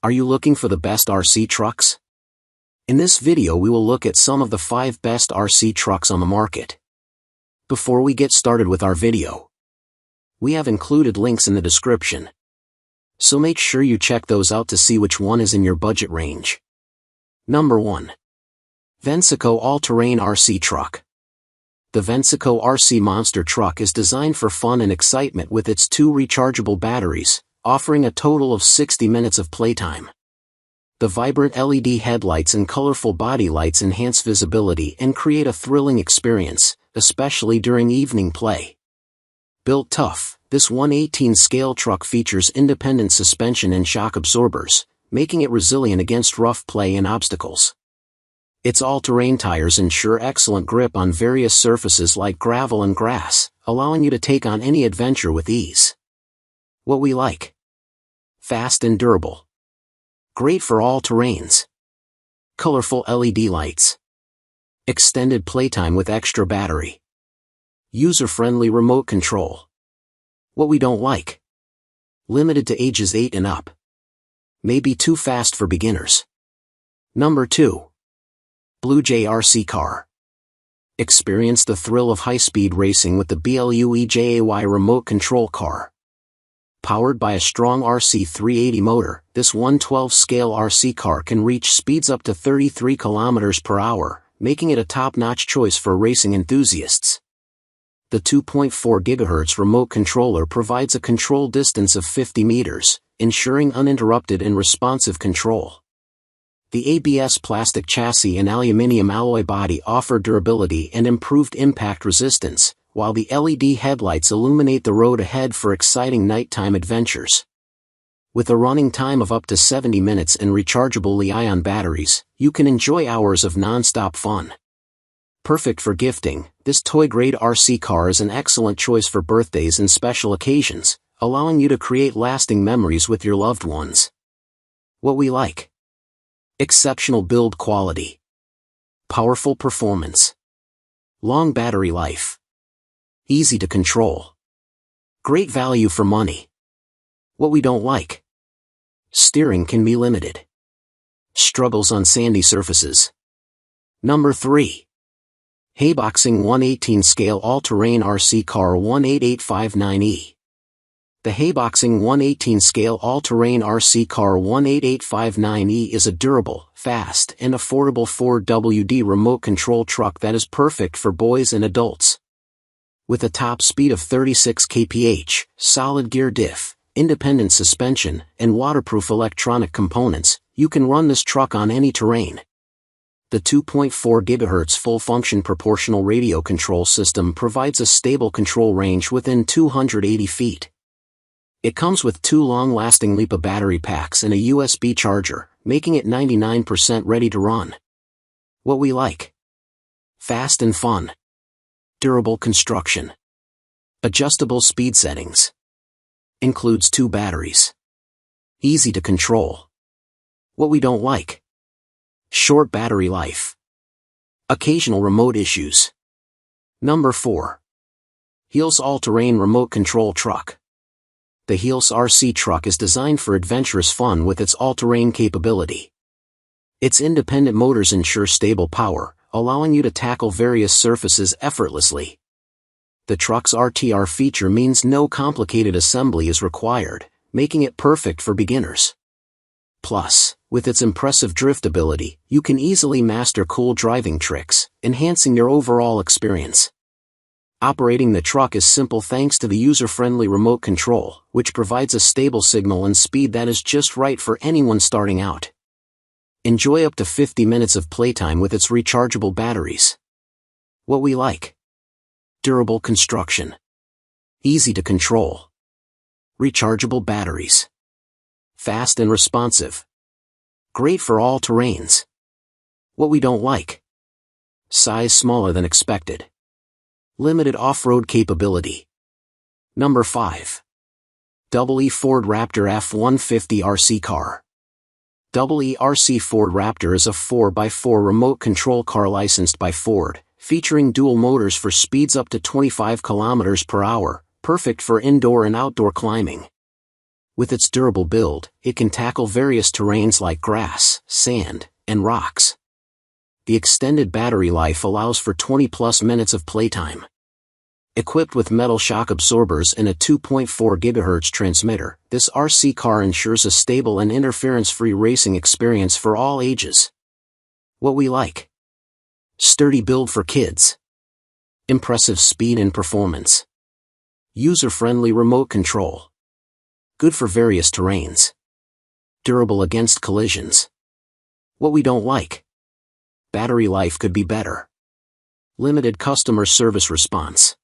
Are you looking for the best RC trucks? In this video we will look at some of the 5 best RC trucks on the market. Before we get started with our video, we have included links in the description, so make sure you check those out to see which one is in your budget range. Number 1. Vensico All-Terrain RC Truck. The Vensico RC Monster Truck is designed for fun and excitement with its 2 rechargeable batteries, offering a total of 60 minutes of playtime. The vibrant LED headlights and colorful body lights enhance visibility and create a thrilling experience, especially during evening play. Built tough, this 1/18 scale truck features independent suspension and shock absorbers, making it resilient against rough play and obstacles. Its all-terrain tires ensure excellent grip on various surfaces like gravel and grass, allowing you to take on any adventure with ease. What we like: fast and durable. Great for all terrains. Colorful LED lights. Extended playtime with extra battery. User-friendly remote control. What we don't like: limited to ages 8 and up. May be too fast for beginners. Number 2. BLUEJAY RC Car. Experience the thrill of high-speed racing with the BLUEJAY remote control car. Powered by a strong RC380 motor, this 1/12 scale RC car can reach speeds up to 33 km per hour, making it a top-notch choice for racing enthusiasts. The 2.4 GHz remote controller provides a control distance of 50 meters, ensuring uninterrupted and responsive control. The ABS plastic chassis and aluminum alloy body offer durability and improved impact resistance, while the LED headlights illuminate the road ahead for exciting nighttime adventures. With a running time of up to 70 minutes and rechargeable Li-ion batteries, you can enjoy hours of non-stop fun. Perfect for gifting, this toy-grade RC car is an excellent choice for birthdays and special occasions, allowing you to create lasting memories with your loved ones. What we like: exceptional build quality. Powerful performance. Long battery life. Easy to control. Great value for money. What we don't like: steering can be limited. Struggles on sandy surfaces. Number 3. Haiboxing 1/18 scale all-terrain RC Car 18859E. The Haiboxing 1/18 scale all-terrain RC Car 18859E is a durable, fast, and affordable 4WD remote control truck that is perfect for boys and adults. With a top speed of 36 kph, solid gear diff, independent suspension, and waterproof electronic components, you can run this truck on any terrain. The 2.4 GHz full-function proportional radio control system provides a stable control range within 280 feet. It comes with 2 long-lasting LiPo battery packs and a USB charger, making it 99% ready to run. What we like: fast and fun. Durable construction. Adjustable speed settings. Includes 2 batteries. Easy to control. What we don't like: short battery life. Occasional remote issues. Number 4. Hielse All-Terrain Remote Control Truck. The Hielse RC truck is designed for adventurous fun with its all-terrain capability. Its independent motors ensure stable power, allowing you to tackle various surfaces effortlessly. The truck's RTR feature means no complicated assembly is required, making it perfect for beginners. Plus, with its impressive drift ability, you can easily master cool driving tricks, enhancing your overall experience. Operating the truck is simple thanks to the user-friendly remote control, which provides a stable signal and speed that is just right for anyone starting out. Enjoy up to 50 minutes of playtime with its rechargeable batteries. What we like: durable construction. Easy to control. Rechargeable batteries. Fast and responsive. Great for all terrains. What we don't like: size smaller than expected. Limited off-road capability. Number 5. EE Ford Raptor F-150 RC Car. EE Ford Raptor is a 4x4 remote control car licensed by Ford, featuring dual motors for speeds up to 25 km per hour, perfect for indoor and outdoor climbing. With its durable build, it can tackle various terrains like grass, sand, and rocks. The extended battery life allows for 20+ minutes of playtime. Equipped with metal shock absorbers and a 2.4 GHz transmitter, this RC car ensures a stable and interference-free racing experience for all ages. What we like: sturdy build for kids, impressive speed and performance, user-friendly remote control, good for various terrains, durable against collisions. What we don't like: battery life could be better, limited customer service response.